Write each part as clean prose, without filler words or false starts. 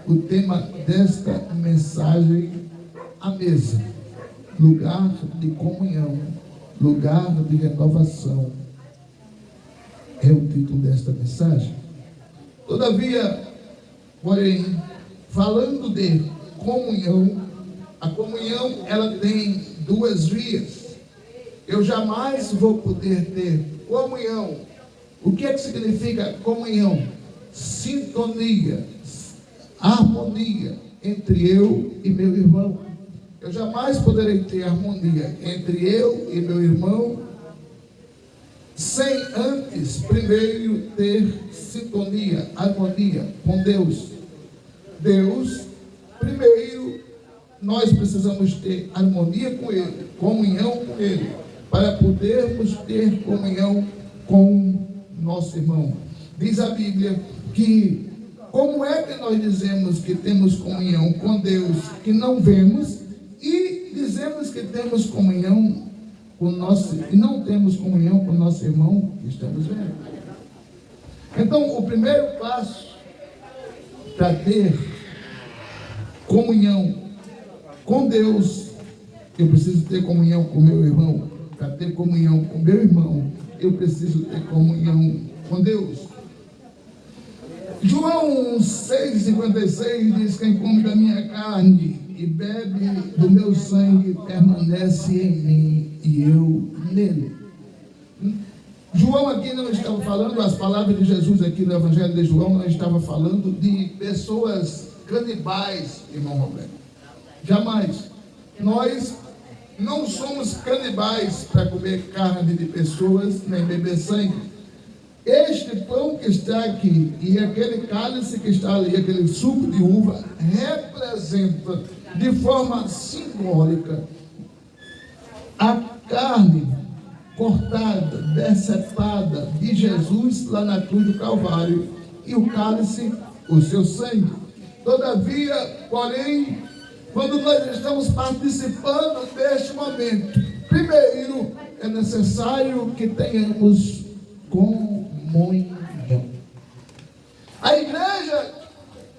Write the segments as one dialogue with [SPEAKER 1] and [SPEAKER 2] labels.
[SPEAKER 1] o tema desta mensagem, a mesa, lugar de comunhão, lugar de renovação, é o título desta mensagem. Todavia, porém, falando de comunhão, a comunhão ela tem duas vias. Eu jamais vou poder ter comunhão. O que é que significa comunhão? Sintonia, harmonia entre eu e meu irmão. Eu jamais poderei ter harmonia entre eu e meu irmão sem antes primeiro ter sintonia, harmonia com Deus. Deus, primeiro, nós precisamos ter harmonia com Ele, comunhão com Ele, para podermos ter comunhão com nosso irmão. Diz a Bíblia que como é que nós dizemos que temos comunhão com Deus que não vemos e dizemos que temos comunhão com e não temos comunhão com nosso irmão que estamos vendo? Então, o primeiro passo para ter comunhão com Deus, eu preciso ter comunhão com meu irmão. Para ter comunhão com meu irmão, eu preciso ter comunhão com Deus. João 6,56 diz: quem come da minha carne e bebe do meu sangue permanece em mim e eu nele. João aqui não estava falando, as palavras de Jesus aqui no Evangelho de João não estava falando de pessoas canibais, irmão Roberto. Jamais. Nós não somos canibais para comer carne de pessoas, nem beber sangue. Este pão que está aqui e aquele cálice que está ali, aquele suco de uva, representa de forma simbólica a carne cortada, decepada de Jesus lá na cruz do Calvário, e o cálice, o seu sangue. Todavia, porém, quando nós estamos participando deste momento, primeiro é necessário que tenhamos comunhão. A igreja,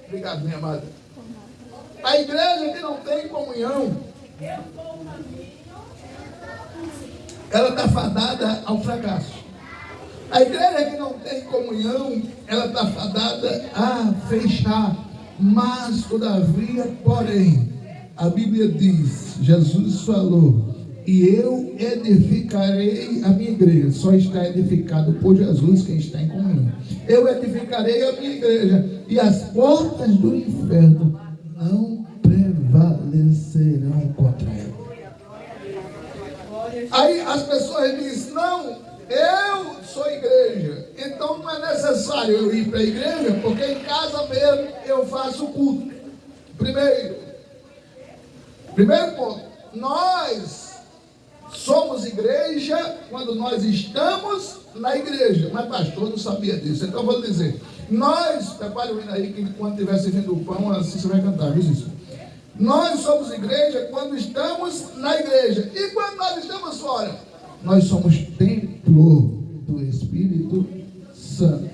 [SPEAKER 1] obrigado, minha amada, a igreja que não tem comunhão, ela está fadada ao fracasso. A igreja que não tem comunhão, ela está fadada a fechar. Mas, todavia, porém, a Bíblia diz, Jesus falou, e eu edificarei a minha igreja. Só está edificado por Jesus quem está em comunhão. Eu edificarei a minha igreja, e as portas do inferno não prevalecerão contra ela. Aí as pessoas dizem: não, eu sou igreja, então não é necessário eu ir para a igreja, porque em casa mesmo eu faço culto. Primeiro ponto, nós somos igreja quando nós estamos na igreja. Mas pastor, não sabia disso. Então eu vou dizer, nós, prepare o hino aí, que quando estiver servindo o pão, assim você vai cantar, viu isso? Nós somos igreja quando estamos na igreja. E quando nós estamos fora? Nós somos templo do Espírito Santo.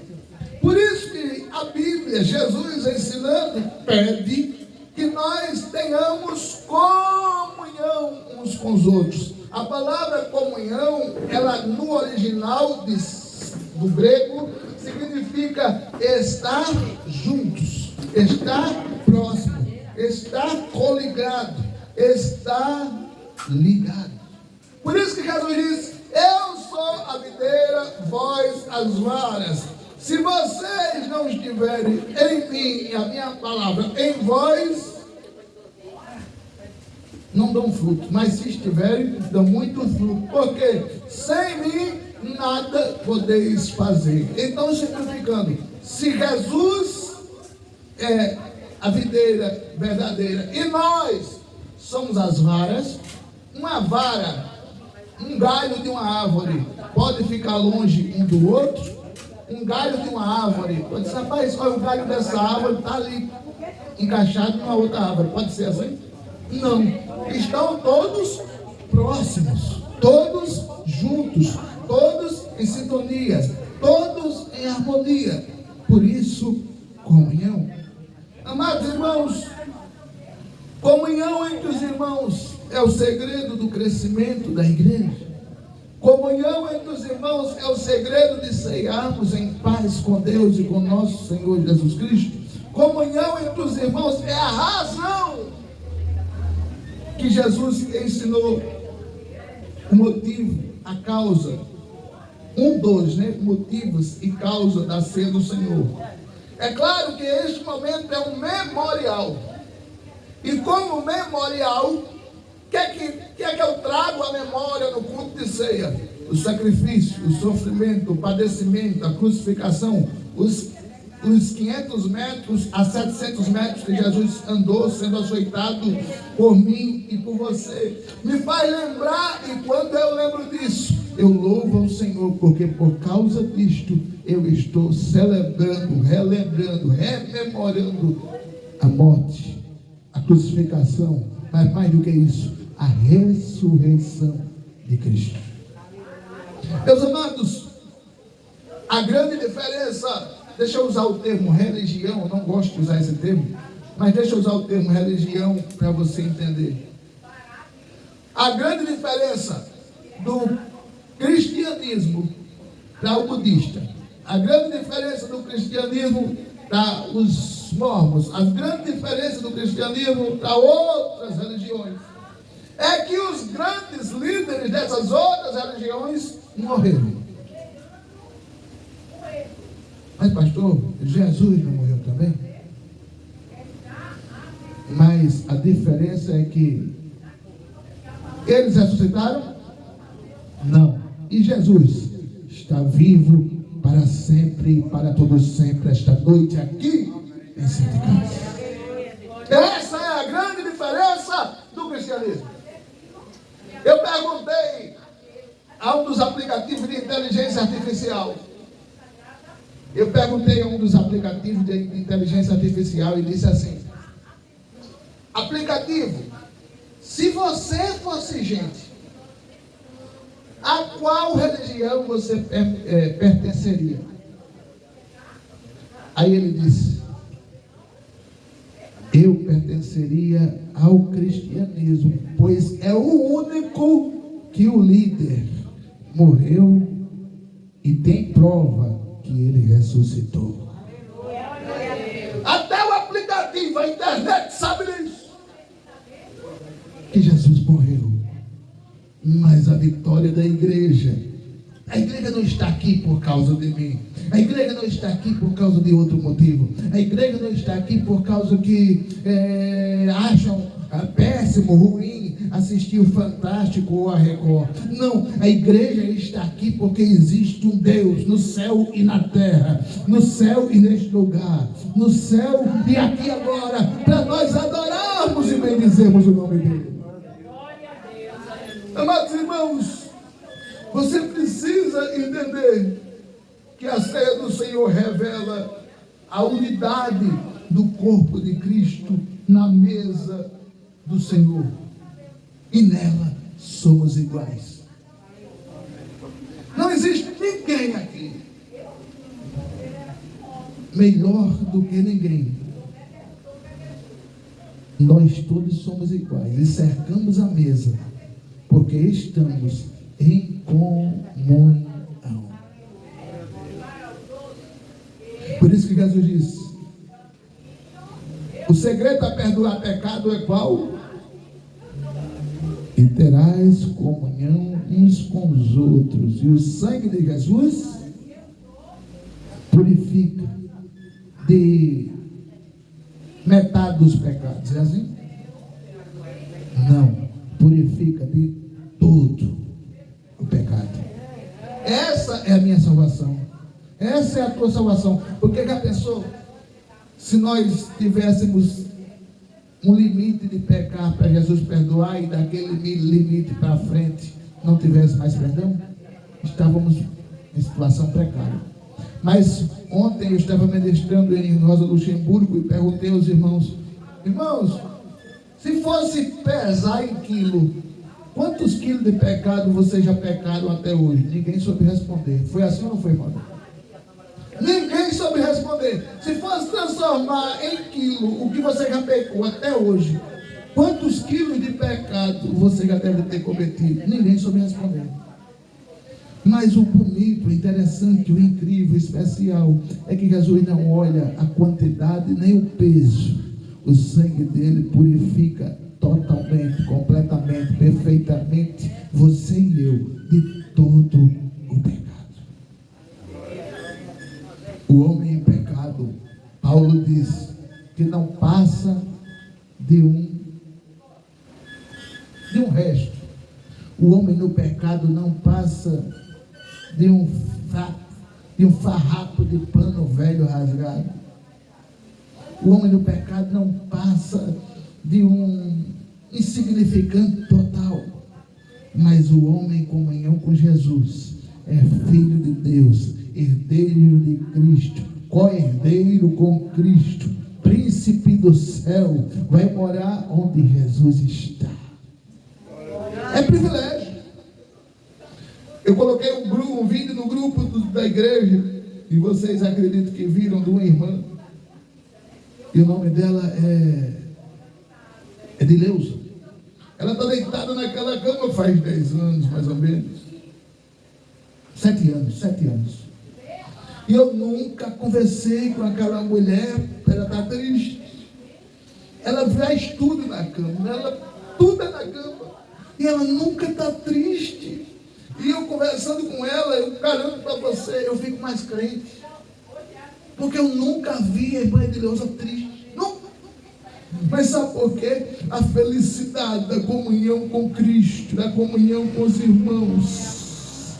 [SPEAKER 1] Por isso que a Bíblia, Jesus ensinando, pede que nós tenhamos comunhão uns com os outros. A palavra comunhão, ela no original do grego, significa estar juntos, estar próximo, estar coligado, estar ligado. Por isso que Jesus diz: eu sou a videira, vós as varas. Se vocês não estiverem em mim e a minha palavra em vós, não dão fruto. Mas se estiverem, dão muito fruto. Porque sem mim nada podeis fazer. Então, significando, se Jesus é a videira verdadeira e nós somos as varas, uma vara, um galho de uma árvore pode ficar longe um do outro. Um galho de uma árvore pode dizer: rapaz, olha, o galho dessa árvore está ali encaixado numa outra árvore. Pode ser assim? Não. Estão todos próximos, todos juntos, todos em sintonia, todos em harmonia. Por isso, comunhão. Amados irmãos, comunhão entre os irmãos é o segredo do crescimento da igreja. Comunhão entre os irmãos é o segredo de ceiarmos em paz com Deus e com nosso Senhor Jesus Cristo. Comunhão entre os irmãos é a razão que Jesus ensinou, o motivo, a causa, um dos motivos e causa da ceia do Senhor. É claro que este momento é um memorial. E como memorial, o que é que eu trago à memória no culto de ceia? O sacrifício, o sofrimento, o padecimento, a crucificação, os 500 metros a 700 metros que Jesus andou sendo açoitado por mim e por você. Me faz lembrar, e quando eu lembro disso, eu louvo ao Senhor, porque por causa disto eu estou celebrando, relembrando, rememorando a morte, a crucificação, mas mais do que isso, a ressurreição de Cristo. Meus amados, a grande diferença, deixa eu usar o termo religião, eu não gosto de usar esse termo, mas deixa eu usar o termo religião para você entender. A grande diferença do cristianismo para o budista, a grande diferença do cristianismo para os mormons, a grande diferença do cristianismo para outras religiões, é que os grandes líderes dessas outras religiões morreram. Mas pastor, Jesus não morreu também? Mas a diferença é que eles ressuscitaram? Não. E Jesus está vivo para sempre e para todos sempre, esta noite aqui em Santa Casa. Essa é a grande diferença do cristianismo. Eu perguntei a um dos aplicativos de inteligência artificial. Eu perguntei a um dos aplicativos de inteligência artificial e disse assim: aplicativo, se você fosse gente, a qual religião você pertenceria? Aí ele disse: eu pertenceria ao cristianismo, pois é o único que o líder morreu e tem prova que ele ressuscitou. Até o aplicativo, a internet sabe disso, que Jesus morreu. Mas a vitória da igreja, a igreja não está aqui por causa de mim, a igreja não está aqui por causa de outro motivo, a igreja não está aqui por causa que acham péssimo, ruim assistir o Fantástico ou a Record. Não, a igreja está aqui porque existe um Deus no céu e na terra, no céu e neste lugar, no céu e aqui agora, para nós adorarmos e bendizermos o nome dele. Amados irmãos, você precisa entender que a ceia do Senhor revela a unidade do corpo de Cristo na mesa do Senhor, e nela somos iguais. Não existe ninguém aqui melhor do que ninguém. Nós todos somos iguais e cercamos a mesa porque estamos em comunhão. Por isso que Jesus disse: o segredo para perdoar pecado é qual? E terás comunhão uns com os outros. E o sangue de Jesus purifica de metade dos pecados. É assim? Não. Purifica de todo o pecado. Essa é a minha salvação. Essa é a tua salvação. Porque já pensou? Se nós tivéssemos um limite de pecar para Jesus perdoar e daquele limite para frente não tivesse mais perdão, estávamos em situação precária. Mas ontem eu estava ministrando em Rosa Luxemburgo e perguntei aos irmãos: irmãos, se fosse pesar em quilo, quantos quilos de pecado vocês já pecaram até hoje? Ninguém soube responder. Foi assim ou não foi, irmão? Ninguém soube responder. Se fosse transformar em quilo o que você já pecou até hoje, quantos quilos de pecado você já deve ter cometido? Ninguém soube responder. Mas o bonito, o interessante, o incrível, o especial é que Jesus não olha a quantidade nem o peso. O sangue dele purifica totalmente, completamente, perfeitamente você e eu de todo o pecado. O homem em pecado, Paulo diz que não passa de um resto. O homem no pecado não passa de um farrapo de pano velho rasgado. O homem no pecado não passa de um insignificante total. Mas o homem em comunhão com Jesus é filho de Deus, herdeiro de Cristo, co-herdeiro com Cristo, príncipe do céu, vai morar onde Jesus está. É privilégio. Eu coloquei um vídeo no grupo da igreja, e vocês acreditam que viram, de uma irmã, e o nome dela é Dileuza. Ela está deitada naquela cama faz 10 anos, mais ou menos. 7 anos. E eu nunca conversei com aquela mulher, ela está triste. Ela faz tudo na cama, tudo é na cama. E ela nunca está triste. E eu conversando com ela, eu garanto para você, eu fico mais crente. Porque eu nunca vi a irmã Edileuza triste. Nunca. Mas sabe por quê? A felicidade da comunhão com Cristo, da comunhão com os irmãos,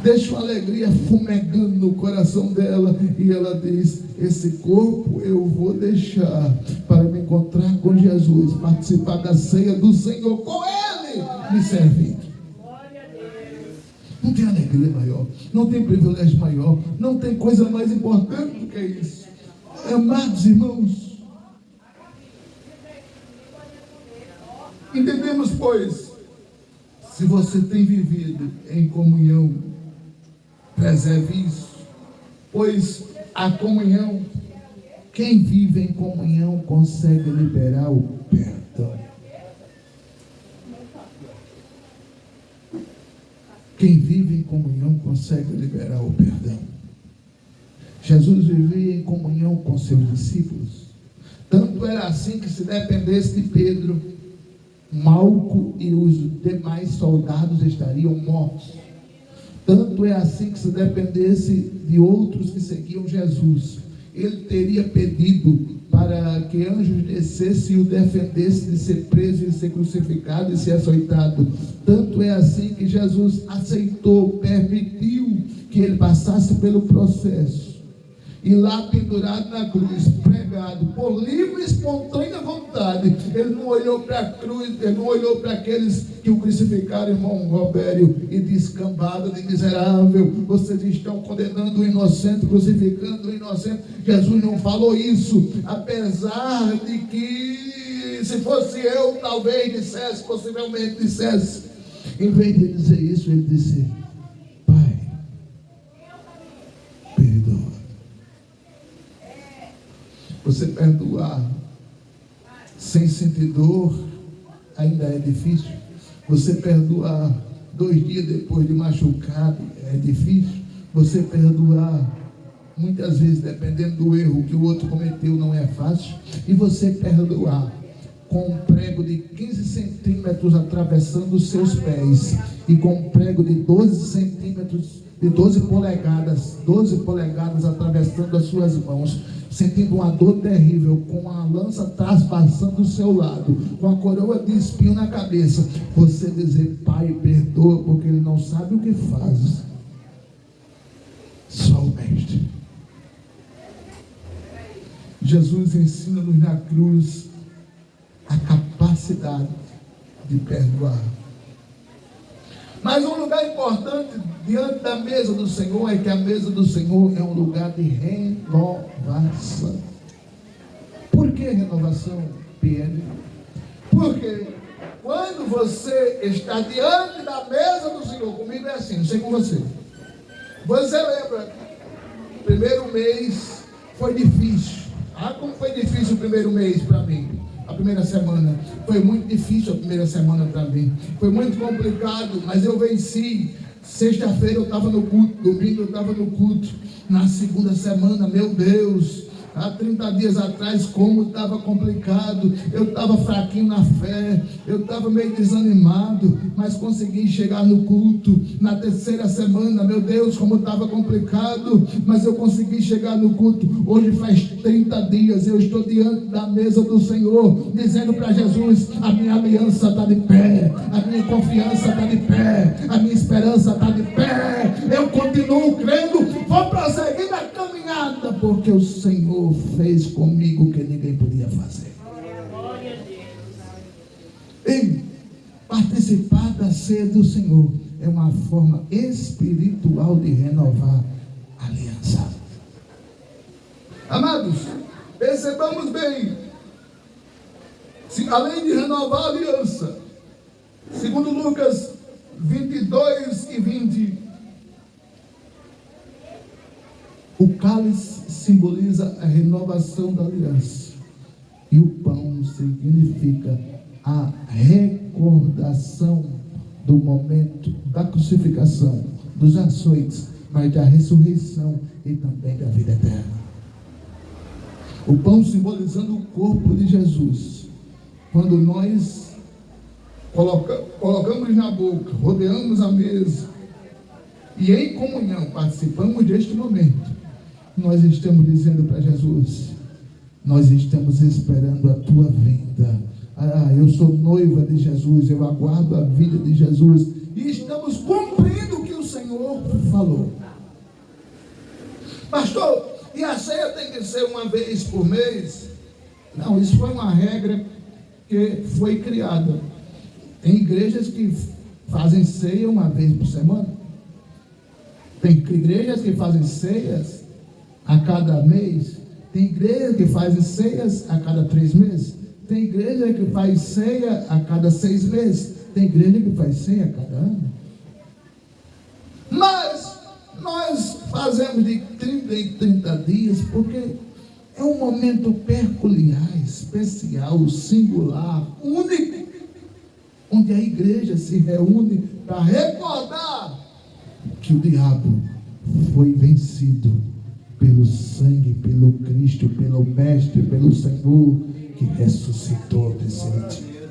[SPEAKER 1] deixa uma alegria fumegando no coração dela. E ela diz: esse corpo eu vou deixar para me encontrar com Jesus, participar da ceia do Senhor, com Ele me servindo. Não tem alegria maior, não tem privilégio maior, não tem coisa mais importante do que isso. Amados irmãos, entendemos, pois, se você tem vivido em comunhão, preserve isso, pois a comunhão, quem vive em comunhão consegue liberar o perdão. Quem vive em comunhão consegue liberar o perdão. Jesus vivia em comunhão com seus discípulos. Tanto era assim que, se dependesse de Pedro, Malco e os demais soldados estariam mortos. Tanto é assim que, se dependesse de outros que seguiam Jesus, ele teria pedido para que anjos descessem e o defendessem de ser preso e ser crucificado e ser açoitado. Tanto é assim que Jesus aceitou, permitiu que ele passasse pelo processo. E lá pendurado na cruz, pregado, por livre e espontânea vontade, ele não olhou para a cruz, ele não olhou para aqueles que o crucificaram, irmão Robério, e disse: cambada de miserável, vocês estão condenando o inocente, crucificando o inocente. Jesus não falou isso, apesar de que, se fosse eu, talvez dissesse, possivelmente dissesse. Em vez de dizer isso, ele disse: Pai, perdoa. Você perdoar sem sentir dor ainda é difícil. Você perdoar 2 dias depois de machucado é difícil. Você perdoar muitas vezes, dependendo do erro que o outro cometeu, não é fácil. E você perdoar com um prego de 15 centímetros atravessando os seus pés, e com um prego de 12 centímetros, de 12 polegadas atravessando as suas mãos, sentindo uma dor terrível, com a lança traspassando o seu lado, com a coroa de espinho na cabeça, você dizer: Pai, perdoa, porque ele não sabe o que faz. Só o Mestre. Jesus ensina-nos na cruz a capacidade de perdoar. Mas um lugar importante diante da mesa do Senhor é que a mesa do Senhor é um lugar de renovação. Por que renovação, Pierre? Porque quando você está diante da mesa do Senhor, comigo é assim, não sei com você. Você lembra primeiro mês foi difícil. Como foi difícil o primeiro mês para mim? A primeira semana. Foi muito difícil a primeira semana para mim. Foi muito complicado, mas eu venci. Sexta-feira eu estava no culto, domingo eu estava no culto. Na segunda semana, meu Deus, há 30 dias atrás, como estava complicado, eu estava fraquinho na fé, eu estava meio desanimado, mas consegui chegar no culto. Na terceira semana, meu Deus, como estava complicado, mas eu consegui chegar no culto. Hoje faz 30 dias, eu estou diante da mesa do Senhor, dizendo para Jesus: a minha aliança está de pé, a minha confiança está de pé, a minha esperança está de pé, eu continuo crendo, vou prosseguir na caminhada, porque o Senhor fez comigo o que ninguém podia fazer. E participar da ceia do Senhor é uma forma espiritual de renovar a aliança. Amados, percebamos bem, além de renovar a aliança, segundo Lucas 22 e 20, o cálice simboliza a renovação da aliança e o pão significa a recordação do momento da crucificação, dos açoites, mas da ressurreição e também da vida eterna. O pão simbolizando o corpo de Jesus. Quando nós colocamos na boca, rodeamos a mesa e em comunhão participamos deste momento, nós estamos dizendo para Jesus: nós estamos esperando a tua vinda. Eu sou noiva de Jesus, eu aguardo a vida de Jesus, e estamos cumprindo o que o Senhor falou. Pastor, e a ceia tem que ser uma vez por mês? Não, isso foi uma regra que foi criada. Tem igrejas que fazem ceia uma vez por semana. Tem igrejas que fazem ceias a cada mês. Tem igrejas que fazem ceias a cada 3 meses. Tem igreja que faz ceia a cada 6 meses. Tem igreja que faz ceia a cada ano. Mas nós fazemos de 30 em 30 dias porque é um momento peculiar, especial, singular, único, onde a igreja se reúne para recordar que o diabo foi vencido pelo sangue, pelo Cristo, pelo Mestre, pelo Senhor que ressuscitou desse dia.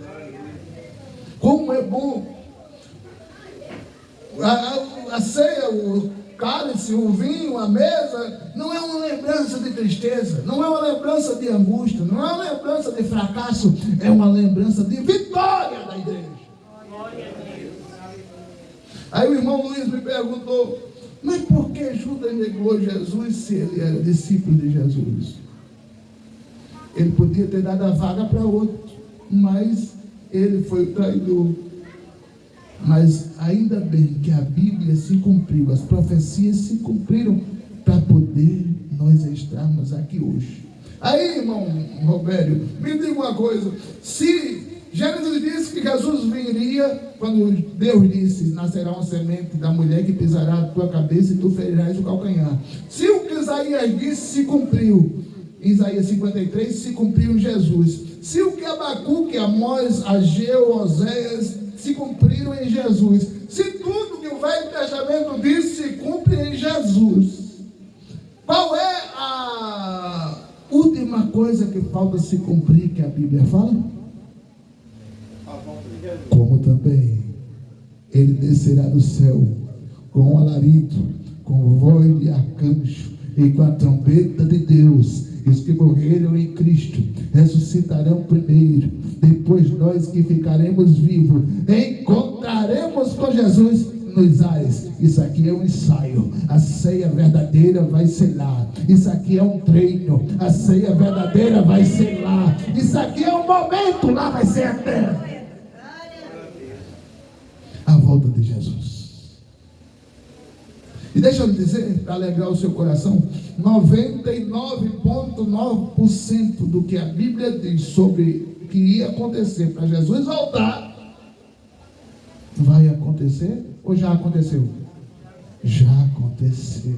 [SPEAKER 1] Como é bom a ceia, o cálice, o vinho, a mesa, não é uma lembrança de tristeza, não é uma lembrança de angústia, não é uma lembrança de fracasso, é uma lembrança de vitória da igreja. Aí o irmão Luiz me perguntou: mas por que Judas negou Jesus se ele era discípulo de Jesus? Ele podia ter dado a vaga para outro, mas ele foi o traidor. Mas ainda bem que a Bíblia se cumpriu, as profecias se cumpriram para poder nós estarmos aqui hoje. Aí, irmão Robério, me diga uma coisa: se Gênesis disse que Jesus viria, quando Deus disse: nascerá uma semente da mulher que pisará a tua cabeça e tu ferirás o calcanhar. Se o que Isaías disse se cumpriu em Isaías 53, se cumpriu em Jesus. Se o que Abacuque, Amós, Ageu, Oséias se cumpriram em Jesus, se tudo que o Velho Testamento diz se cumpre em Jesus, qual é a última coisa que falta se cumprir que a Bíblia fala? Como também ele descerá do céu com um alarido, com voz de arcanjo e com a trombeta de Deus. E os que morreram em Cristo ressuscitarão primeiro. Depois nós que ficaremos vivos encontraremos com Jesus nos ares. Isso aqui é um ensaio. A ceia verdadeira vai ser lá. Isso aqui é um treino. A ceia verdadeira vai ser lá. Isso aqui é um momento. Lá vai ser eterno. A volta de Jesus. E deixa eu dizer, para alegrar o seu coração, 99,9% do que a Bíblia diz sobre o que ia acontecer para Jesus voltar, vai acontecer ou já aconteceu? Já aconteceu.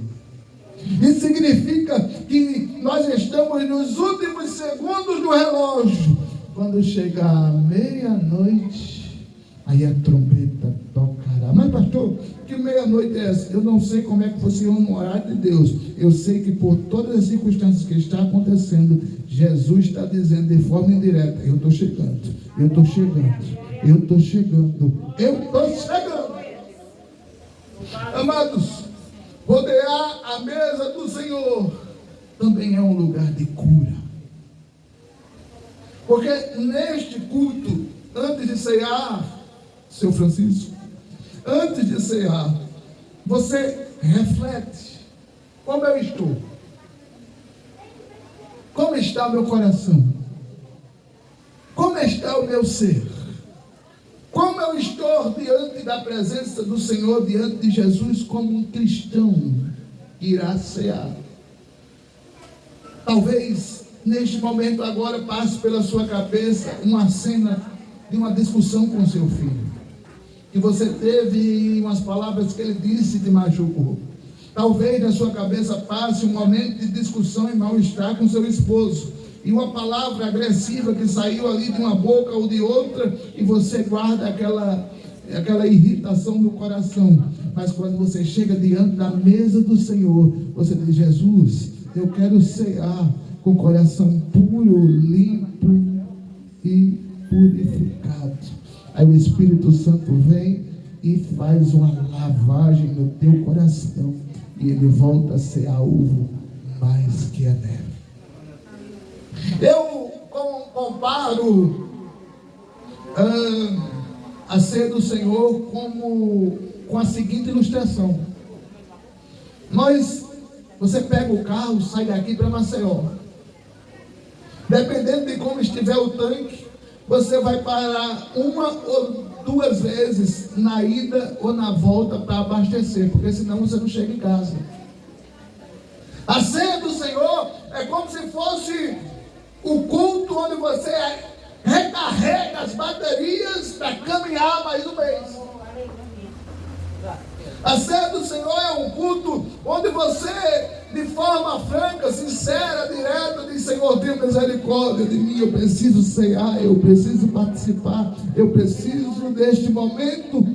[SPEAKER 1] Isso significa que nós estamos nos últimos segundos do relógio. Quando chegar a meia-noite, aí a trombeta tocará. Mas pastor, que meia-noite é essa? Eu não sei como é que funciona no horário de Deus. Eu sei que por todas as circunstâncias que está acontecendo, Jesus está dizendo de forma indireta: eu estou chegando, eu estou chegando, eu estou chegando, eu estou chegando. Amados, rodear a mesa do Senhor também é um lugar de cura. Porque neste culto, antes de cear, seu Francisco, antes de cear, você reflete: como eu estou? Como está meu coração? Como está o meu ser? Como eu estou diante da presença do Senhor, diante de Jesus, como um cristão que irá cear? Talvez neste momento agora passe pela sua cabeça uma cena de uma discussão com seu filho, que você teve umas palavras que ele disse te machucou. Talvez na sua cabeça passe um momento de discussão e mal-estar com seu esposo, e uma palavra agressiva que saiu ali de uma boca ou de outra, e você guarda aquela irritação no coração. Mas quando você chega diante da mesa do Senhor, você diz: Jesus, eu quero cear com o coração puro, limpo e purificado. Aí o Espírito Santo vem e faz uma lavagem no teu coração, e ele volta a ser alvo mais que a neve. Eu comparo a ceia do Senhor com a seguinte ilustração. Você pega o carro, sai daqui para Maceió. Dependendo de como estiver o tanque, você vai parar uma ou duas vezes na ida ou na volta para abastecer, porque senão você não chega em casa. A ceia do Senhor é como se fosse o culto onde você recarrega as baterias para caminhar mais um mês. A ceia do Senhor é um culto onde você, de forma franca, sincera, direta, diz: Senhor, tenha misericórdia de mim, eu preciso cear, eu preciso participar, eu preciso deste momento,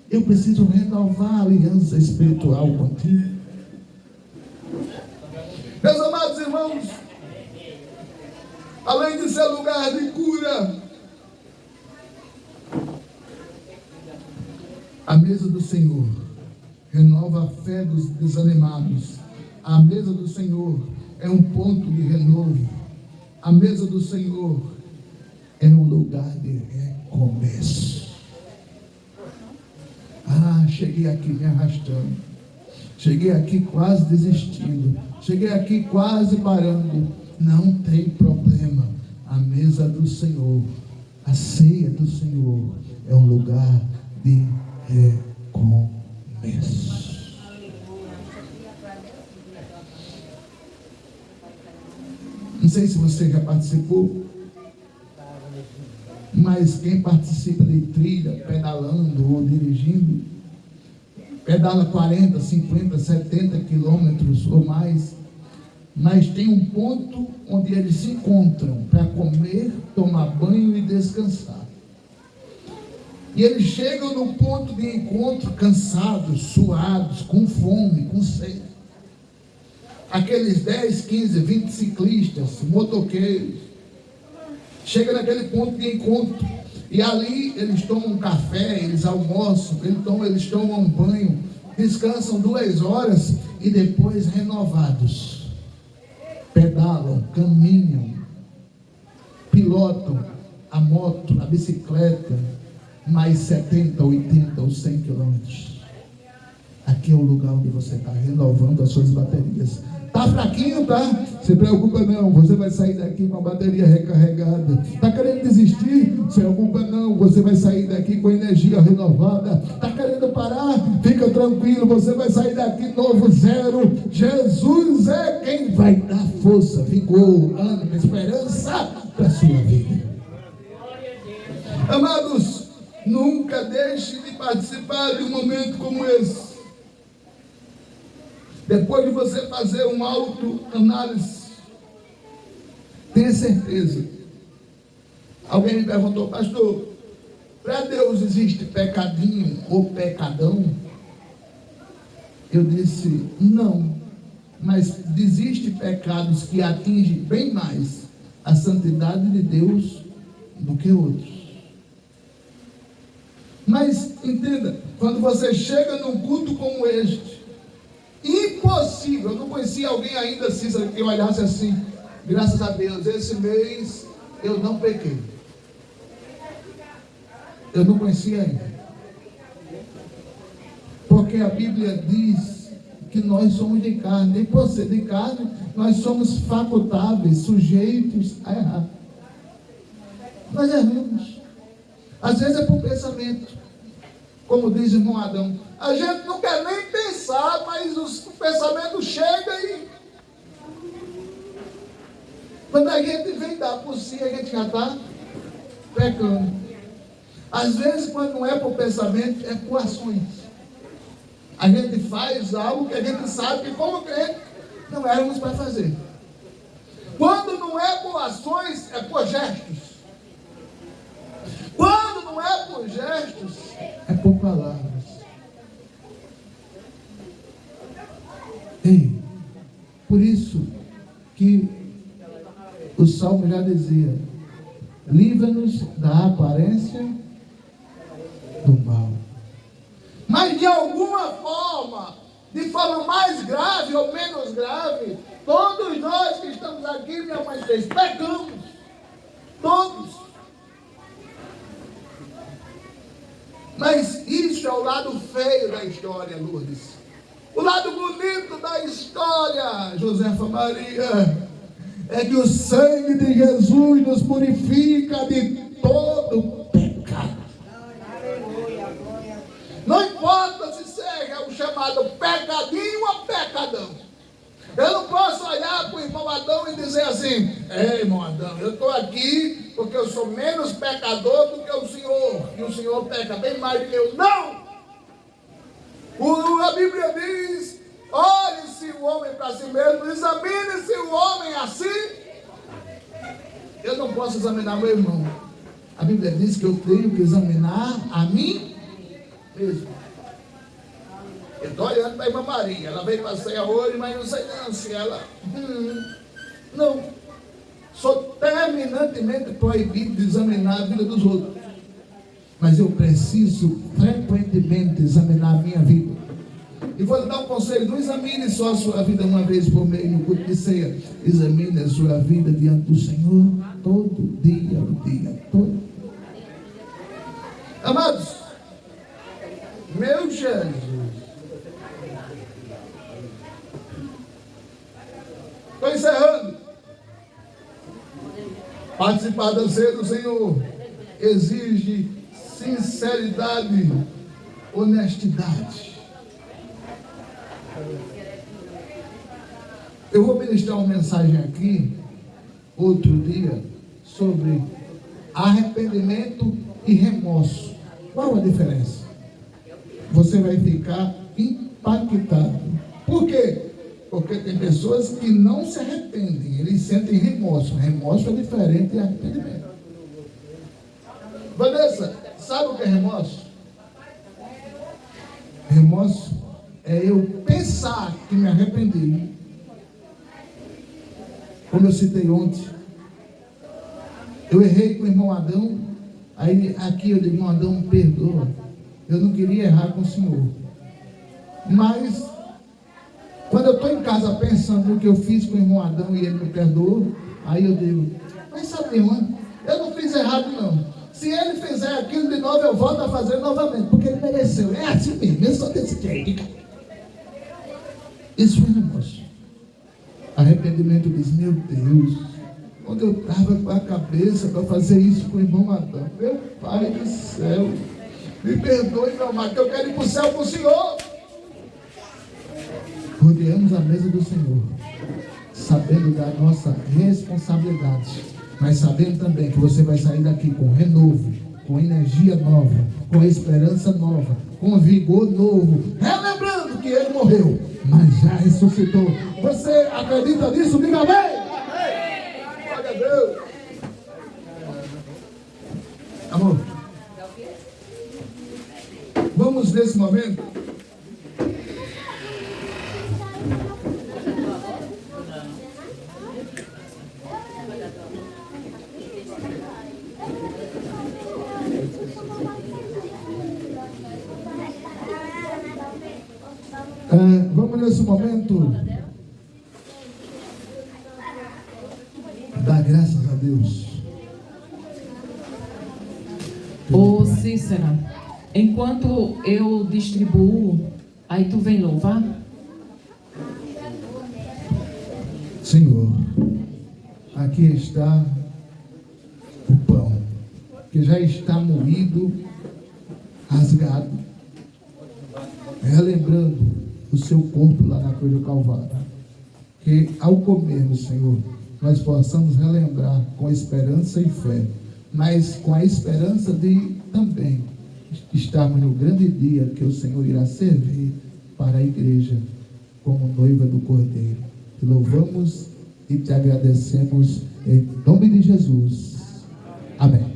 [SPEAKER 1] eu preciso renovar a aliança espiritual contigo. Meus amados irmãos, além de ser lugar de cura, a mesa do Senhor renova a fé dos desanimados. A mesa do Senhor é um ponto de renovo. A mesa do Senhor é um lugar de recomeço. Cheguei aqui me arrastando. Cheguei aqui quase desistindo. Cheguei aqui quase parando. Não tem problema. A mesa do Senhor, a ceia do Senhor é um lugar de recomeço. Não sei se você já participou, mas quem participa de trilha, pedalando ou dirigindo, pedala 40, 50, 70 quilômetros ou mais, mas tem um ponto onde eles se encontram para comer, tomar banho e descansar. E eles chegam no ponto de encontro cansados, suados, com fome, com sede. Aqueles 10, 15, 20 ciclistas, motoqueiros, chegam naquele ponto de encontro, e ali eles tomam um café, eles almoçam, eles tomam um banho, descansam 2 horas, e depois renovados, pedalam, caminham, pilotam a moto, a bicicleta, mais 70, 80 ou 100 quilômetros. Aqui é o lugar onde você está renovando as suas baterias. Está fraquinho, tá? Se preocupa não, você vai sair daqui com a bateria recarregada. Está querendo desistir? Se preocupa não, você vai sair daqui com a energia renovada. Está querendo parar? Fica tranquilo, você vai sair daqui novo, zero. Jesus é quem vai dar força, vigor, ânimo, esperança para a sua vida. Amados, nunca deixe de participar de um momento como esse. Depois de você fazer uma autoanálise, tenha certeza. Alguém me perguntou, pastor, para Deus existe pecadinho ou pecadão? Eu disse, não. Mas existem pecados que atingem bem mais a santidade de Deus do que outros. Mas entenda, quando você chega num culto como este, impossível, eu não conhecia alguém ainda assim, que olhasse assim, graças a Deus, esse mês eu não pequei. Eu não conhecia ainda. Porque a Bíblia diz que nós somos de carne, e por ser de carne, nós somos facultáveis, sujeitos a errar. Nós erramos. Às vezes é por pensamento, como diz o irmão Adão. A gente não quer nem pensar, mas o pensamento chega e quando a gente vem dar por si, a gente já está pecando. Às vezes, quando não é por pensamento, é por ações. A gente faz algo que a gente sabe que, como crente, não éramos para fazer. Quando não é por ações, é por gestos. Quando não é por gestos, é por palavras. Ei, por isso que o Salmo já dizia, livra-nos da aparência do mal. Mas de alguma forma, de forma mais grave ou menos grave, todos nós que estamos aqui, minha mãe fez, pecamos. Todos. Mas isso é o lado feio da história, Lourdes. O lado bonito da história, Josefa Maria, é que o sangue de Jesus nos purifica de todo pecado. Não importa se seja o chamado pecadinho ou pecadão. Eu não posso olhar para o irmão Adão e dizer assim, irmão Adão, eu estou aqui porque eu sou menos pecador do que o senhor, e o senhor peca bem mais do que eu. Não! A Bíblia diz, olhe-se o homem para si mesmo, examine-se o homem assim. Eu não posso examinar meu irmão. A Bíblia diz que eu tenho que examinar a mim mesmo. Eu estou olhando para a irmã Maria, ela veio para a ceia hoje, mas não sei não se ela... Não. Sou terminantemente proibido de examinar a vida dos outros. Mas eu preciso frequentemente examinar a minha vida. E vou lhe dar um conselho, não examine só a sua vida uma vez por mês no culto de ceia. Examine a sua vida diante do Senhor todo dia, o dia todo. Amados, meu Jesus, estou encerrando. Participar da ceia do Senhor exige sinceridade, honestidade. Eu vou ministrar uma mensagem aqui, outro dia, sobre arrependimento e remorso. Qual a diferença? Você vai ficar impactado. Por quê? Porque tem pessoas que não se arrependem, eles sentem remorso. Remorso é diferente de arrependimento. Vanessa, sabe o que é remorso? Remorso é eu pensar que me arrependi. Como eu citei ontem, eu errei com o irmão Adão. Aí aqui eu digo, irmão Adão, me perdoa. Eu não queria errar com o senhor. Mas quando eu estou em casa pensando no que eu fiz com o irmão Adão e ele me perdoou, aí eu digo, mas sabe, irmão, eu não fiz errado não. Se ele fizer aquilo de novo, eu volto a fazer novamente, porque ele mereceu. É assim mesmo, eu sou desse jeito. Isso foi remorso. Arrependimento diz, meu Deus, onde eu estava com a cabeça para fazer isso com o irmão Adão? Meu Pai do céu, me perdoe, meu amado, que eu quero ir para o céu com o Senhor. Rodeamos a mesa do Senhor, sabendo da nossa responsabilidade, mas sabendo também que você vai sair daqui com renovo, com energia nova, com esperança nova, com vigor novo, relembrando que Ele morreu, mas já ressuscitou. Você acredita nisso? Diga amém. Glória a Deus. Amor, vamos nesse momento dar graças a Deus.
[SPEAKER 2] Ô Cícera, enquanto eu distribuo, aí tu vem louvar?
[SPEAKER 1] Senhor, aqui está o pão, que já está moído, rasgado, relembrando o seu corpo lá na cruz do Calvário. Que ao comermos, Senhor, nós possamos relembrar com esperança e fé, mas com a esperança de também estarmos no grande dia que o Senhor irá servir para a igreja como noiva do Cordeiro. Te louvamos e te agradecemos em nome de Jesus. Amém.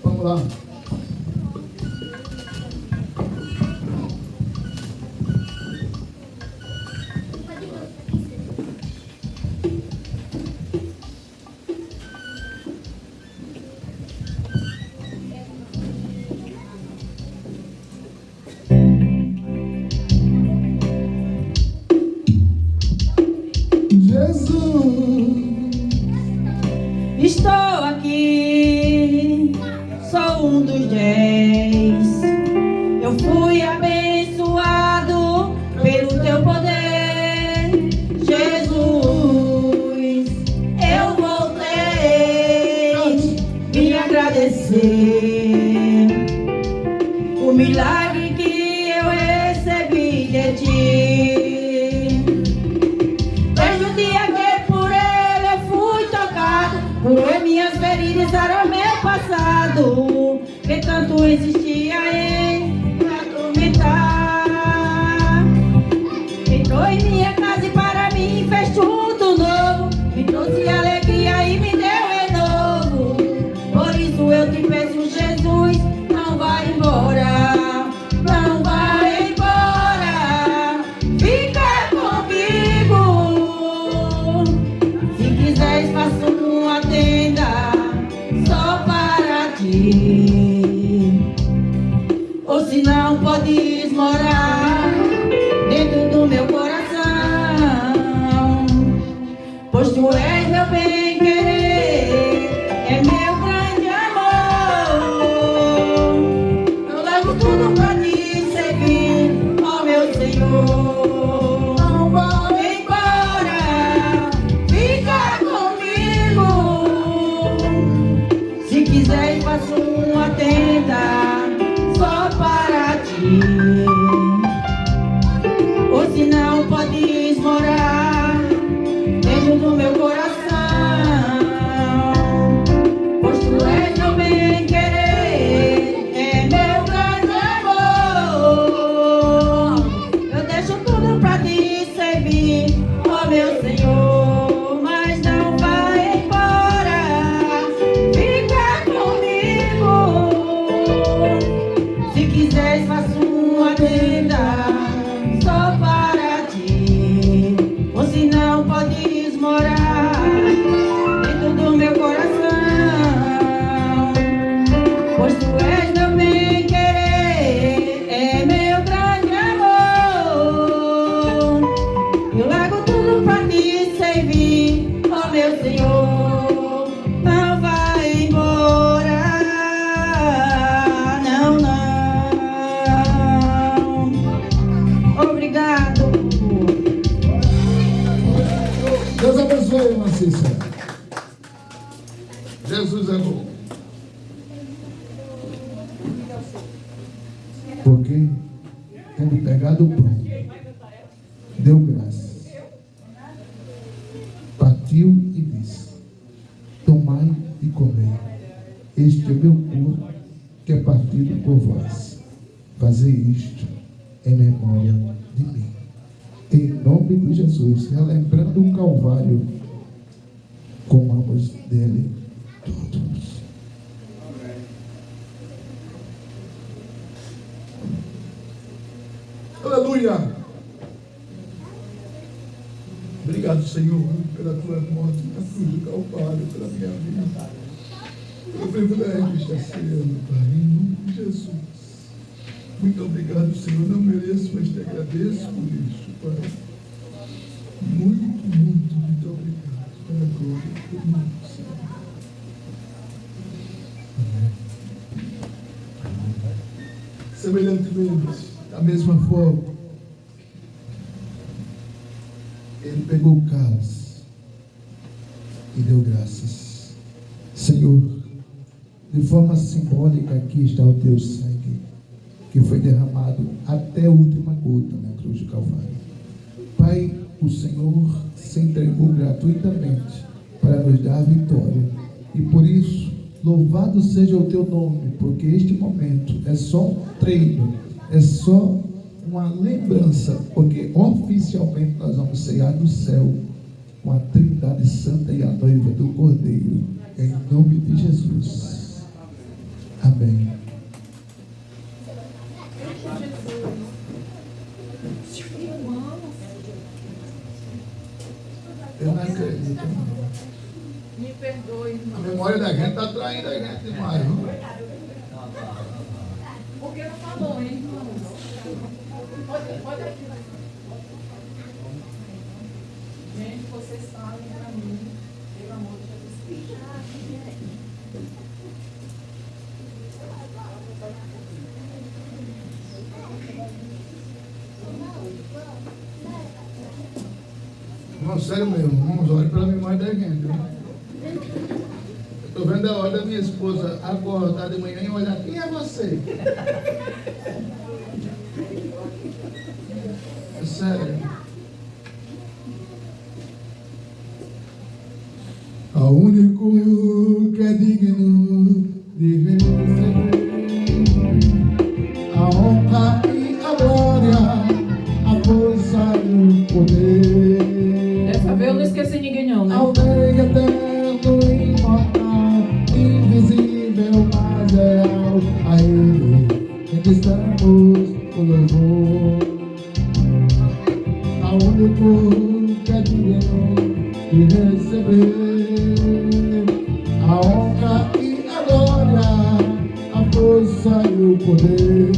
[SPEAKER 1] Vamos lá.
[SPEAKER 3] Estou aqui, sou um dos 10. Eu fui abençoado pelo teu poder, Jesus. Eu voltei vim agradecer o milagre que eu recebi de ti. Desde o dia que por ele eu fui tocado, por minhas feridas era meu passado, que tanto insistia em me atormentar. Entrou em minha casa e para mim fez tudo novo, me trouxe alegria e me deu renovo. Por isso eu te peço, Jesus, não vai embora, não vai embora, fica comigo. Se quiseres faço uma tenda só para ti, ou se não podes morar dentro do meu coração, pois tu és meu bem querer, é meu grande amor. Eu levo tudo pra te servir, ó meu Senhor. Não vai embora, fica comigo. Se quiser faço uma tenda só para ti, ou se não podes morar dentro do meu coração, pois tu és meu bem querer, é meu grande amor. Eu deixo tudo pra te servir, ó meu Senhor, mas não vai embora, fica comigo. Se quiseres faço uma tenda só para ti, ou se não podes morar dentro do meu coração, pois tu és meu bem querer, é meu grande amor. Eu largo tudo pra te servir, ó meu Senhor, não vai embora, não, não. Obrigado.
[SPEAKER 1] Deus abençoe, irmã Cícera. Jesus é bom. Porque, tendo pegado o pão, deu graças partido por vós. Fazei isto em memória de mim. Em nome de Jesus, relembrando o Calvário, comamos dele todos. Aleluia! Obrigado, Senhor, pela tua morte na cruz do Calvário, pela minha vida, pelo privilégio de estar ceando, Pai, em nome de Jesus. Muito obrigado, Senhor. Não mereço, mas te agradeço por isso, Pai. Muito obrigado pela glória do mundo, Senhor. Semelhantemente, da mesma forma, ele pegou o cálice e deu graças. Senhor, de forma simbólica, aqui está o teu sangue, que foi derramado até a última gota na cruz do Calvário. Pai, o Senhor se entregou gratuitamente para nos dar a vitória. E por isso, louvado seja o teu nome, porque este momento é só um treino, é só uma lembrança, porque oficialmente nós vamos cear no céu com a Trindade Santa e a noiva do Cordeiro, em nome de Jesus. Amém. Eu não acredito, não.
[SPEAKER 2] Me perdoe, irmão.
[SPEAKER 1] A memória da gente está traindo a gente demais, viu?
[SPEAKER 2] Porque não falou, hein, irmão? Pode aqui. Gente, vocês falem para mim, pelo amor de Jesus Cristo.
[SPEAKER 1] Não, sério mesmo, irmãos, olhem pela memória da gente, viu? Estou vendo a hora da minha esposa acordar de manhã e olhar, quem é você? É sério. Ao único que é digno de receber a honra e a glória, a força e o poder.
[SPEAKER 2] Dessa vez eu não esqueci ninguém não, né?
[SPEAKER 1] Ao Rei eterno e imortal, invisível, mas real, a Ele registramos o louvor. Ao único que é digno de receber a honra e a glória, a força e o poder.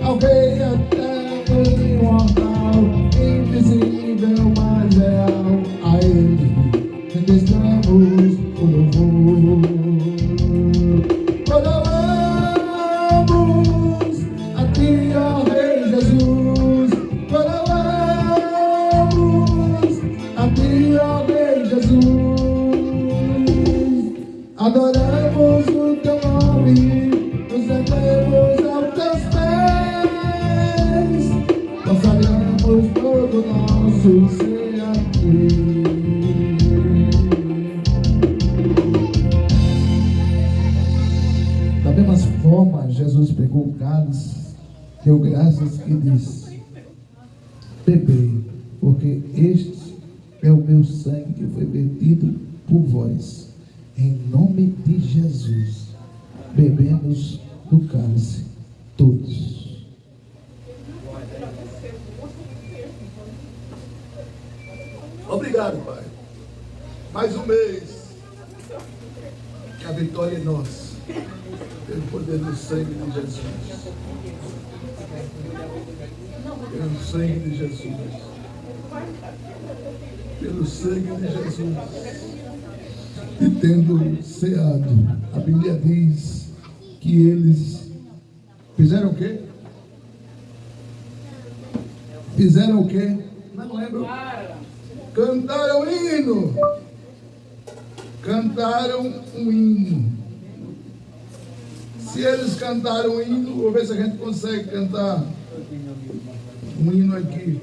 [SPEAKER 1] Ao Rei eterno e imortal, invisível, mas real, a Ele registramos o louvor. Louvamos a Ti, ó Rei Jesus. Louvamos a Ti, ó Rei Jesus. Adoramos o Teu nome, nos rendemos aos Teus pés, consagramos todo o nosso ser a Ti. Da mesma forma, Jesus pegou o cálice, deu graças e disse: bebei, porque este é o meu sangue que foi vertido por vós. Em nome de Jesus, bebemos do cálice todos. Obrigado, Pai. Mais um mês que a vitória é nossa, pelo poder do sangue de Jesus. Pelo sangue de Jesus. Pelo sangue de Jesus. E tendo ceado, a Bíblia diz que eles fizeram o quê? Fizeram o quê? Não lembro. Cantaram hino. Cantaram um hino. Se eles cantaram um hino, vou ver se a gente consegue cantar um hino aqui.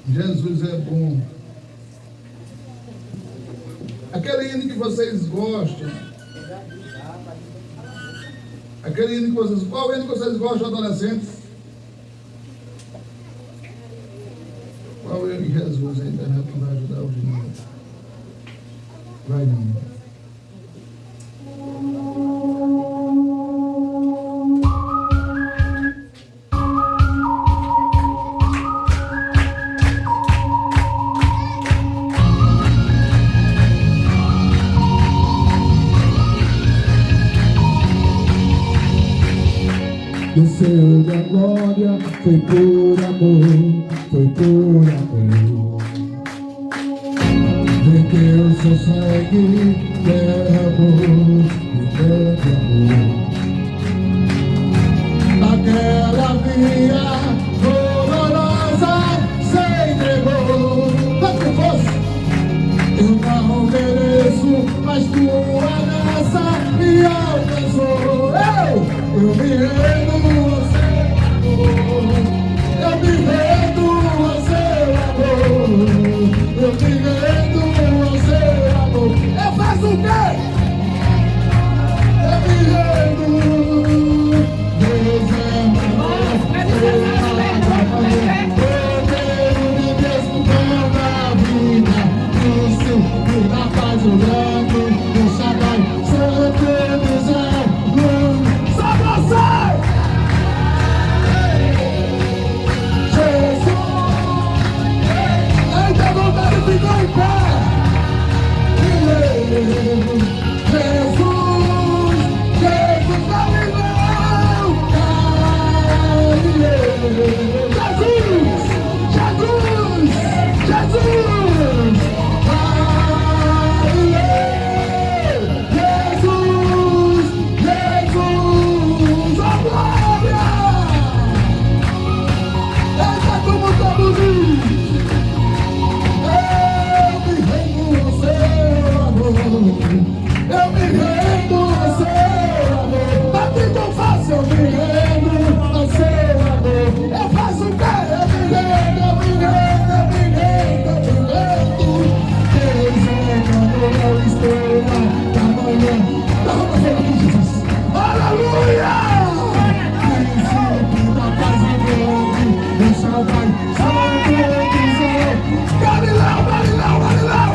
[SPEAKER 1] Jesus é bom. Aquele hino que vocês gostam. Aquele hino que vocês... Qual hino que vocês gostam, adolescentes? Qual hino que Jesus? A internet que vai ajudar o menino. Vai, menino. Desceu da glória, foi por amor, foi por amor. Verteu seu sangue, derramou de grande amor. Aquela via dolorosa se entregou. Tanto que fosse, eu não mereço, mas tua graça me alcançou. Eu me rendo ao seu amor, eu me rendo ao seu amor, eu me rendo ao seu amor. Eu faço o quê? Eu me rendo. Deus é maior, poder de Deus mudando a vida, isso e na paz olhando, o Shaddai, Santo de Israel. Ficou em pé. Jesus, Jesus, Galileu, Galileu. Jesus, Jesus, Jesus, Galileu. Jesus, Jesus, a glória. Essa como estamos indo. Eu me rendo ao seu amor. Bate tão fácil, eu me rendo ao seu amor. Eu faço o quê? Eu me rendo, eu me rendo, eu me rendo, eu me rendo. Deus é amor, estrela da manhã. Dá uma fala com Jesus. Aleluia! Príncipe da paz e grande, o Shaddai, Santo de Israel. Galileu, Galileu, Galileu.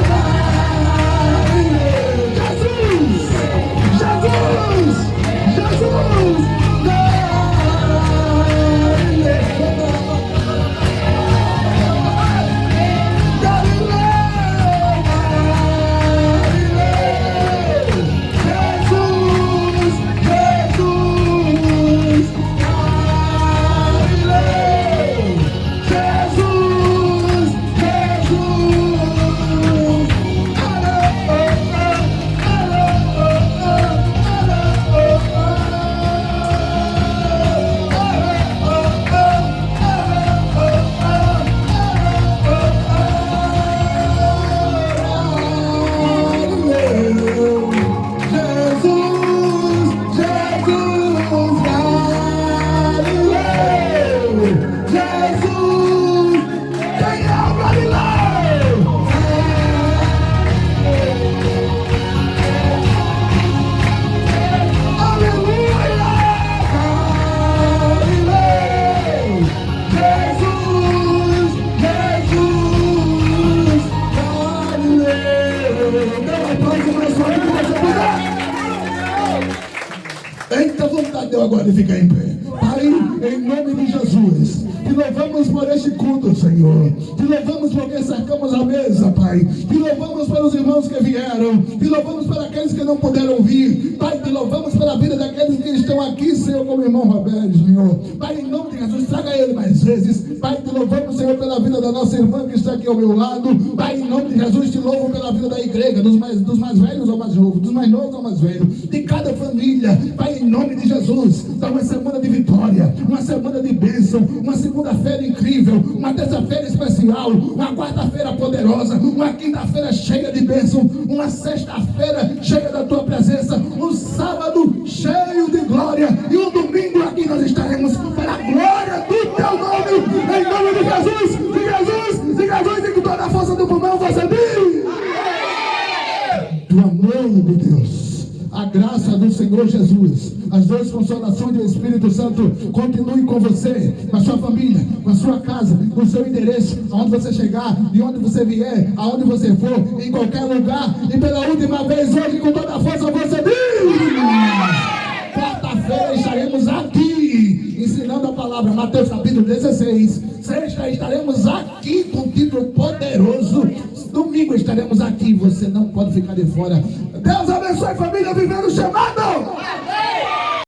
[SPEAKER 1] Agora ficar em pé. Pai, em nome de Jesus, te louvamos por este culto, Senhor. Te louvamos porque cercamos a mesa, Pai. Te louvamos pelos irmãos que vieram. Te louvamos por aqueles que não puderam vir. Pai, te louvamos pela vida daqueles que estão aqui, Senhor, como o irmão Roberto, Senhor. Pai, em nome de Jesus, traga ele mais vezes. Pai, te louvamos, Senhor, pela vida da nossa irmã que está aqui ao meu lado. Pai, em nome de Jesus, te louvo pela vida da igreja, dos mais velhos ao mais novos, dos mais novos ao mais velhos, de cada família. Pai, em nome de Jesus, dá uma semana de vitória, uma semana de bênção, uma segunda-feira incrível, uma terça-feira especial, uma quarta-feira poderosa, uma quinta-feira cheia de bênção, uma sexta-feira cheia da tua presença, um sábado cheio de glória e um domingo aqui nós estaremos para a glória do teu nome, em nome de Jesus, de Jesus, de Jesus, e com toda a força do pulmão você diz. A graça do Senhor Jesus, as duas consolações do Espírito Santo continue com você, com a sua família, com a sua casa, com o seu endereço, aonde você chegar, de onde você vier, aonde você for, em qualquer lugar. E pela última vez hoje, com toda a força, você diz: quarta-feira estaremos aqui ensinando a palavra. Mateus capítulo 16. Sexta estaremos aqui com título poderoso. Domingo estaremos aqui. Você não pode ficar de fora. Deus abençoe, família, vivendo o chamado.